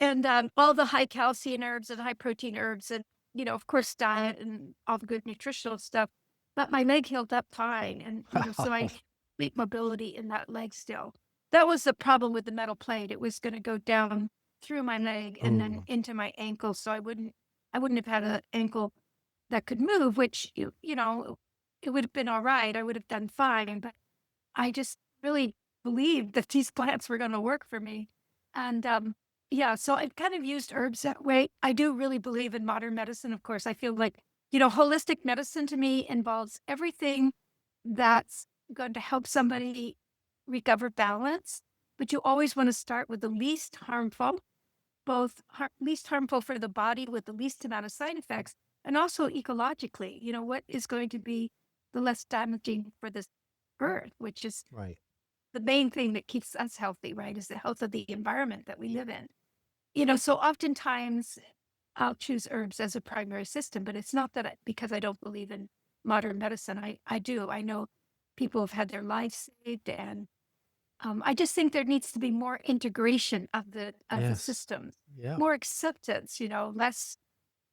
and all the high calcium herbs and high protein herbs and, of course, diet and all the good nutritional stuff. But my leg healed up fine. And, so I Wow. complete mobility in that leg still. That was the problem with the metal plate. It was going to go down through my leg and then Oh, into my ankle. So I wouldn't have had an ankle that could move, which, it would have been all right. I would have done fine. But I just really believed that these plants were going to work for me. And yeah, so I've kind of used herbs that way. I do really believe in modern medicine, of course. I feel like, holistic medicine to me involves everything that's going to help somebody recover balance. But you always want to start with the least harmful, least harmful for the body with the least amount of side effects, and also ecologically, what is going to be the less damaging for this earth, which is right. the main thing that keeps us healthy, right? Is the health of the environment that we live in. So oftentimes I'll choose herbs as a primary system, but it's not that because I don't believe in modern medicine. I do. I know people have had their lives saved, and I just think there needs to be more integration of the Yes. systems, Yeah. more acceptance. Less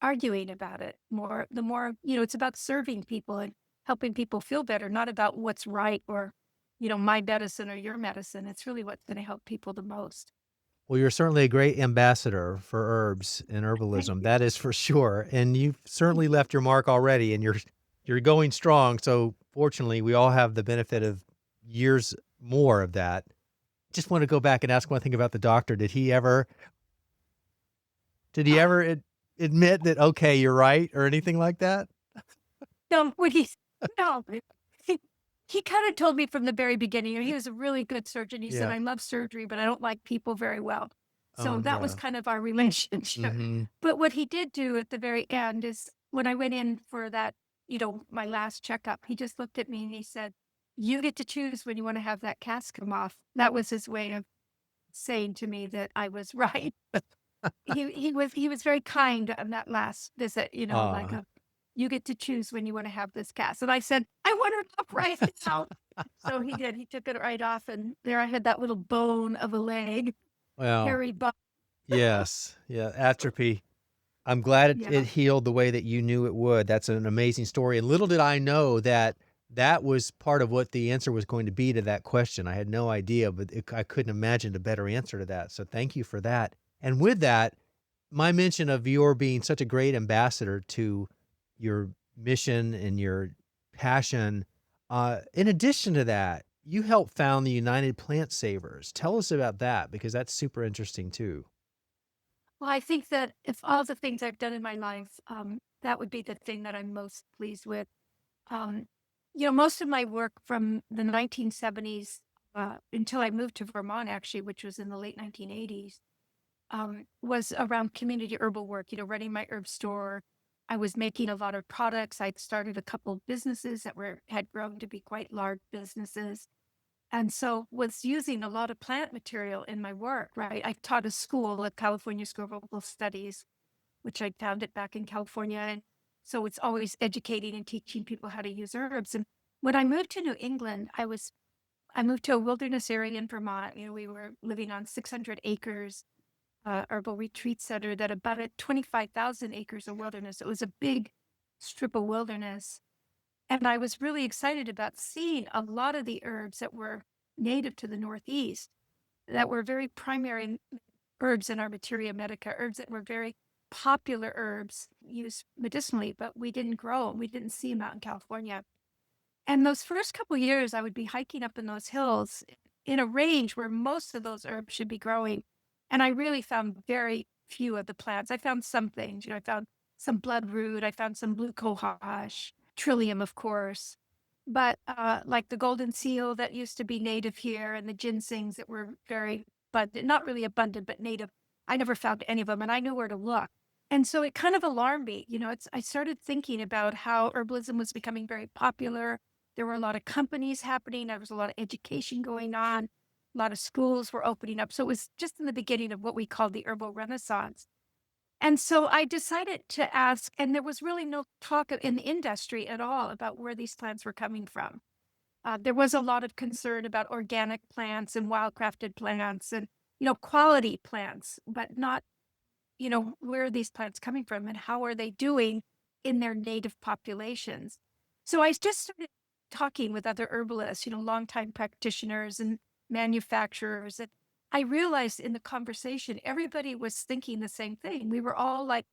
arguing about it. The more it's about serving people and helping people feel better, not about what's right or my medicine or your medicine. It's really what's going to help people the most. Well, you're certainly a great ambassador for herbs and Thank herbalism. you. That is for sure. And you've certainly left your mark already and you're going strong. So fortunately, we all have the benefit of years more of that. Just want to go back and ask one thing about the doctor. Did he ever admit that okay, you're right or anything like that? No, when he's no, he, he kind of told me from the very beginning. He was a really good surgeon. He said, Yeah. "I love surgery, but I don't like people very well." Oh, So that was yeah. kind of our relationship. Mhm. But what he did do at the very end is when I went in for that, my last checkup, he just looked at me and he said, "You get to choose when you want to have that cast come off." That was his way of saying to me that I was right. He was very kind on that last visit, like Aw. a, you get to choose when you want to have this cast. And I said, I want it up right now. So he did. He took it right off, and there I had that little bone of a leg, Well, hairy bone. yes. Yeah, atrophy. I'm glad it Yeah. healed the way that you knew it would. That's an amazing story, and little did I know that that was part of what the answer was going to be to that question. I had no idea, but I couldn't imagine a better answer to that, so thank you for that. And with that, my mention of your being such a great ambassador to your mission and your passion, in addition to that, you helped found the United Plant Savers. Tell us about that because that's super interesting too. Well, I think that if all the things I've done in my life, that would be the thing that I'm most pleased with. Um, most of my work from the 1970s until I moved to Vermont, actually, which was in the late 1980s, was around community herbal work, running my herb store. I was making a lot of products. I'd started a couple of businesses that had grown to be quite large businesses. And so was using a lot of plant material in my work, right? I taught a school at California School of Herbal Studies, which I founded back in California. And so it's always educating and teaching people how to use herbs. And When I moved to New England, I moved to a wilderness area in Vermont. We were living on 600 acres, herbal retreat center that abutted 25,000 acres of wilderness. It was a big strip of wilderness. And I was really excited about seeing a lot of the herbs that were native to the Northeast, that were very primary herbs in our materia medica, herbs that were very popular herbs used medicinally, but we didn't grow them. We didn't see them out in California. And those first couple years, I would be hiking up in those hills in a range where most of those herbs should be growing. And I really found very few of the plants. I found some things, I found some bloodroot, I found some blue cohosh, trillium, of course. But like the golden seal that used to be native here and the ginsengs that were very abundant, not really abundant, but native, I never found any of them and I knew where to look. And so it kind of alarmed me. I started thinking about how herbalism was becoming very popular. There were a lot of companies happening. There was a lot of education going on. A lot of schools were opening up. So it was just in the beginning of what we call the herbal renaissance. And so I decided to ask, and there was really no talk in the industry at all about where these plants were coming from. There was a lot of concern about organic plants and wildcrafted plants and, quality plants, but not, where are these plants coming from and how are they doing in their native populations? So I just started talking with other herbalists, longtime practitioners and manufacturers. And I realized in the conversation, everybody was thinking the same thing. We were all like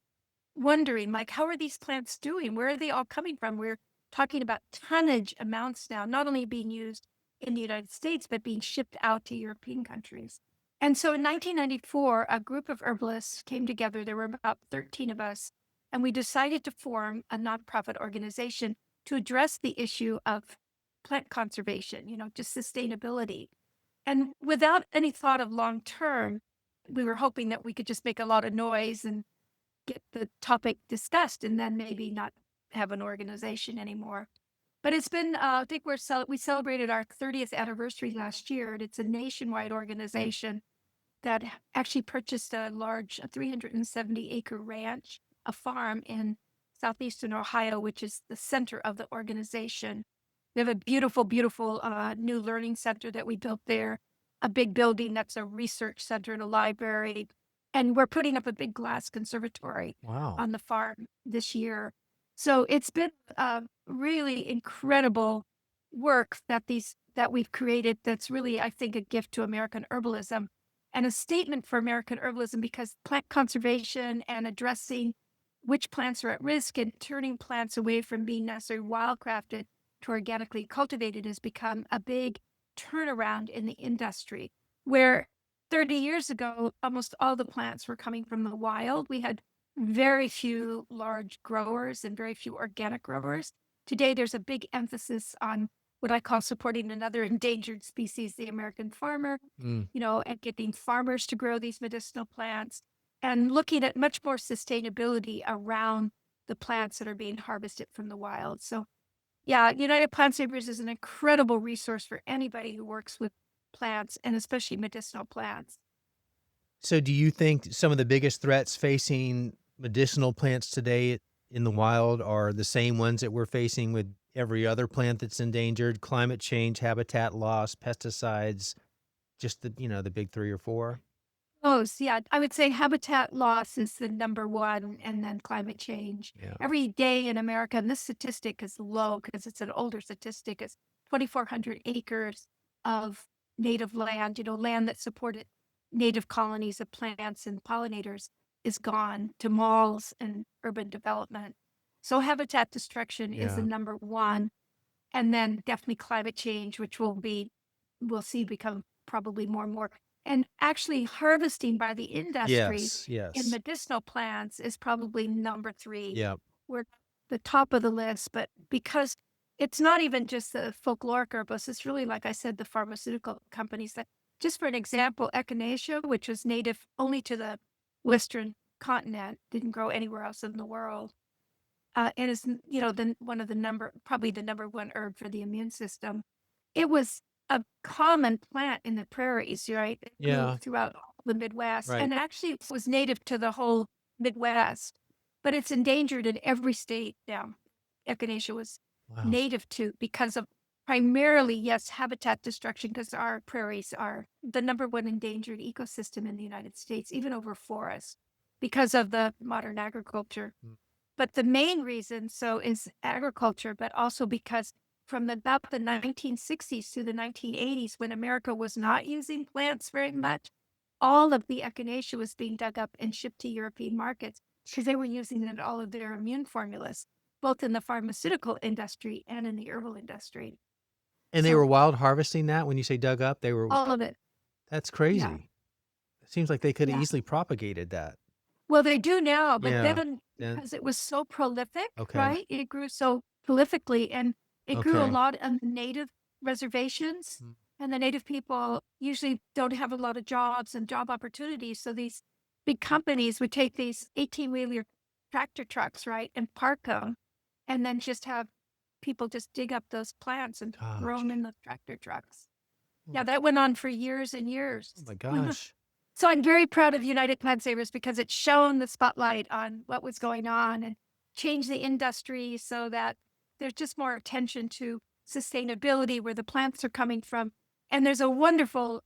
wondering, like, how are these plants doing? Where are they all coming from? We're talking about tonnage amounts now, not only being used in the United States, but being shipped out to European countries. And so in 1994, a group of herbalists came together. There were about 13 of us, and we decided to form a nonprofit organization to address the issue of plant conservation, just sustainability. And without any thought of long term, we were hoping that we could just make a lot of noise and get the topic discussed and then maybe not have an organization anymore. But it's been, I think we celebrated our 30th anniversary last year, and it's a nationwide organization that actually purchased a large 370-acre ranch, a farm in southeastern Ohio, which is the center of the organization. We have a beautiful, beautiful new learning center that we built there, a big building that's a research center and a library. And we're putting up a big glass conservatory Wow. on the farm this year. So it's been really incredible work that we've created that's really, I think, a gift to American herbalism and a statement for American herbalism, because plant conservation and addressing which plants are at risk and turning plants away from being necessarily wildcrafted to organically cultivated has become a big turnaround in the industry, where 30 years ago, almost all the plants were coming from the wild. We had very few large growers and very few organic growers. Today, there's a big emphasis on what I call supporting another endangered species, the American farmer, Mm. And getting farmers to grow these medicinal plants and looking at much more sustainability around the plants that are being harvested from the wild. So, yeah, United Plant Savers is an incredible resource for anybody who works with plants and especially medicinal plants. So, do you think some of the biggest threats facing medicinal plants today in the wild are the same ones that we're facing with every other plant that's endangered? Climate change, habitat loss, pesticides, just the big three or four? Oh, so yeah, I would say habitat loss is the number one, and then climate change. Yeah. Every day in America, and this statistic is low because it's an older statistic, is 2,400 acres of native land, land that supported native colonies of plants and pollinators is gone to malls and urban development. So habitat destruction is the Yeah. number one. And then definitely climate change, which we'll see become probably more and more. And actually harvesting by the industry Yes, in yes. medicinal plants is probably number three. Yeah. We're the top of the list, but because it's not even just the folkloric herbalists, it's really, like I said, the pharmaceutical companies that, just for an example, echinacea, which was native only to the Western continent, didn't grow anywhere else in the world. And is, one of probably the number one herb for the immune system. It was a common plant in the prairies, right? It grew Yeah. throughout the Midwest Right. and actually was native to the whole Midwest, but it's endangered in every state now. Echinacea was Wow. native to because of primarily, yes, habitat destruction, because our prairies are the number one endangered ecosystem in the United States, even over forests, because of the modern agriculture. Mm. But the main reason is agriculture, but also because from about the 1960s to the 1980s, when America was not using plants very much, all of the echinacea was being dug up and shipped to European markets because they were using it in all of their immune formulas, both in the pharmaceutical industry and in the herbal industry. And they were So wild harvesting that when you say dug up, they were all of it. that's Yeah. crazy. It seems like they could have Yeah. easily propagated that. Well, they do now, but Yeah. then Then because it was so prolific, okay. right? It grew so prolifically, and it grew a Okay. lot on the native reservations. Mm. And the native people usually don't have a lot of jobs and job opportunities. So these big companies would take these 18-wheeler tractor trucks, right, and park them, and then just have people just dig up those plants and throw Gosh. them in the tractor trucks. Oh Yeah, my that went on for years and years. oh my gosh. So I'm very proud of United Plant Savers because it shone the spotlight on what was going on and changed the industry so that there's just more attention to sustainability, where the plants are coming from. And there's a wonderful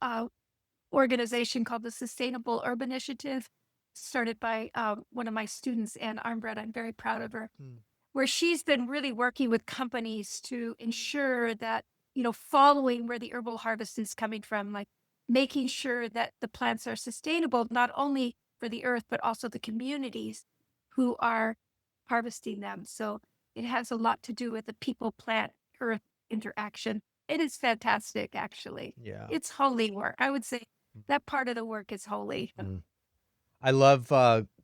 organization called the Sustainable Herb Initiative, started by one of my students, Ann Armbread. I'm very proud of her, Mm. where she's been really working with companies to ensure that, following where the herbal harvest is coming from, like making sure that the plants are sustainable, not only for the earth, but also the communities who are harvesting them. So it has a lot to do with the people, plant, earth interaction. It is fantastic, actually. Yeah. It's holy work. I would say that part of the work is holy. Mm. I love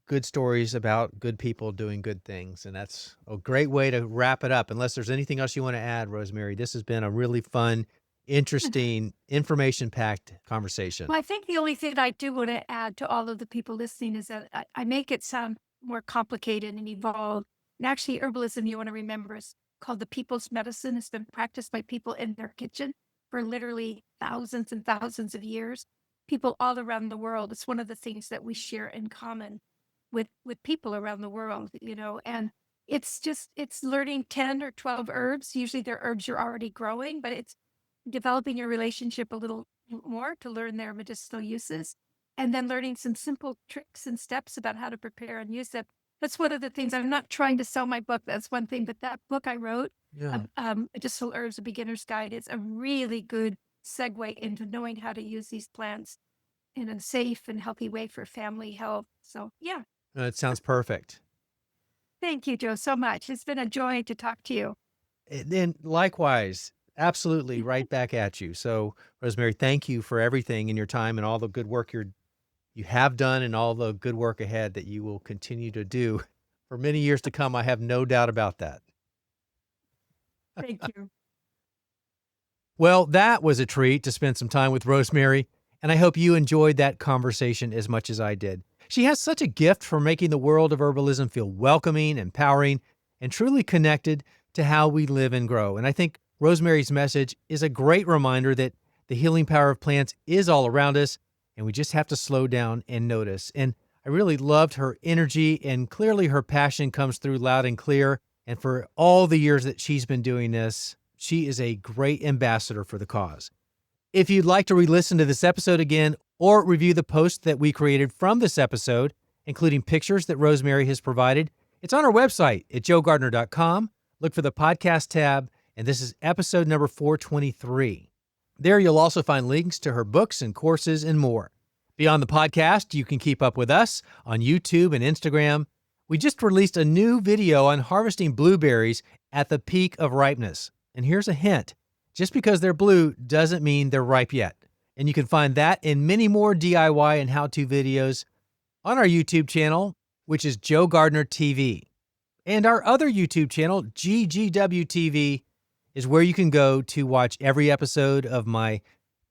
good stories about good people doing good things, and that's a great way to wrap it up. Unless there's anything else you want to add, Rosemary, this has been a really fun, interesting, information-packed conversation. Well, I think the only thing I do want to add to all of the people listening is that I make it sound more complicated and evolved. And actually, herbalism, you want to remember, is called the people's medicine. It's been practiced by people in their kitchen for literally thousands and thousands of years. People all around the world. It's one of the things that we share in common with people around the world, and it's learning 10 or 12 herbs. Usually they're herbs you're already growing, but it's developing your relationship a little more to learn their medicinal uses, and then learning some simple tricks and steps about how to prepare and use them. That's one of the things. I'm not trying to sell my book. That's one thing. But that book I wrote, Yeah. Medicinal Herbs, A Beginner's Guide, is a really good segue into knowing how to use these plants in a safe and healthy way for family health. So, yeah. It sounds perfect. Thank you, Joe, so much. It's been a joy to talk to you. And then likewise, absolutely right back at you. So, Rosemary, thank you for everything in your time and all the good work you have done and all the good work ahead that you will continue to do for many years to come. I have no doubt about that. Thank you. Well, that was a treat to spend some time with Rosemary, and I hope you enjoyed that conversation as much as I did. She has such a gift for making the world of herbalism feel welcoming, empowering, and truly connected to how we live and grow. And I think Rosemary's message is a great reminder that the healing power of plants is all around us, and we just have to slow down and notice. And I really loved her energy, and clearly her passion comes through loud and clear. And for all the years that she's been doing this, she is a great ambassador for the cause. If you'd like to re-listen to this episode again or review the post that we created from this episode, including pictures that Rosemary has provided, it's on our website at joegardener.com. Look for the podcast tab, and this is episode number 423. There you'll also find links to her books and courses and more. Beyond the podcast, you can keep up with us on YouTube and Instagram. We just released a new video on harvesting blueberries at the peak of ripeness. And here's a hint. Just because they're blue doesn't mean they're ripe yet. And you can find that and many more DIY and how-to videos on our YouTube channel, which is Joe Gardener TV. And our other YouTube channel, GGW TV, is where you can go to watch every episode of my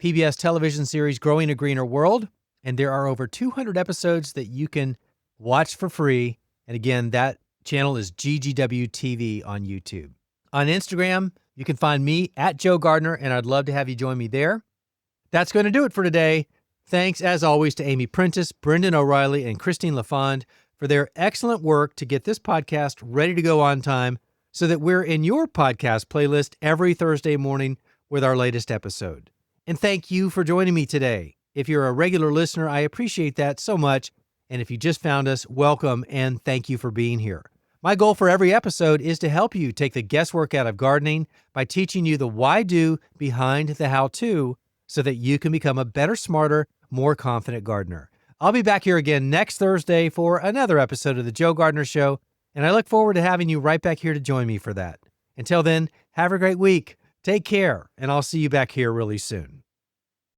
PBS television series, Growing a Greener World. And there are over 200 episodes that you can watch for free. And again, that channel is GGW TV on YouTube. On Instagram, you can find me at Joe Gardener, and I'd love to have you join me there. That's going to do it for today. Thanks, as always, to Amy Prentice, Brendan O'Reilly, and Christine LaFond for their excellent work to get this podcast ready to go on time so that we're in your podcast playlist every Thursday morning with our latest episode. And thank you for joining me today. If you're a regular listener, I appreciate that so much. And if you just found us, welcome and thank you for being here. My goal for every episode is to help you take the guesswork out of gardening by teaching you the why-do behind the how-to so that you can become a better, smarter, more confident gardener. I'll be back here again next Thursday for another episode of The Joe Gardener Show, and I look forward to having you right back here to join me for that. Until then, have a great week, take care, and I'll see you back here really soon.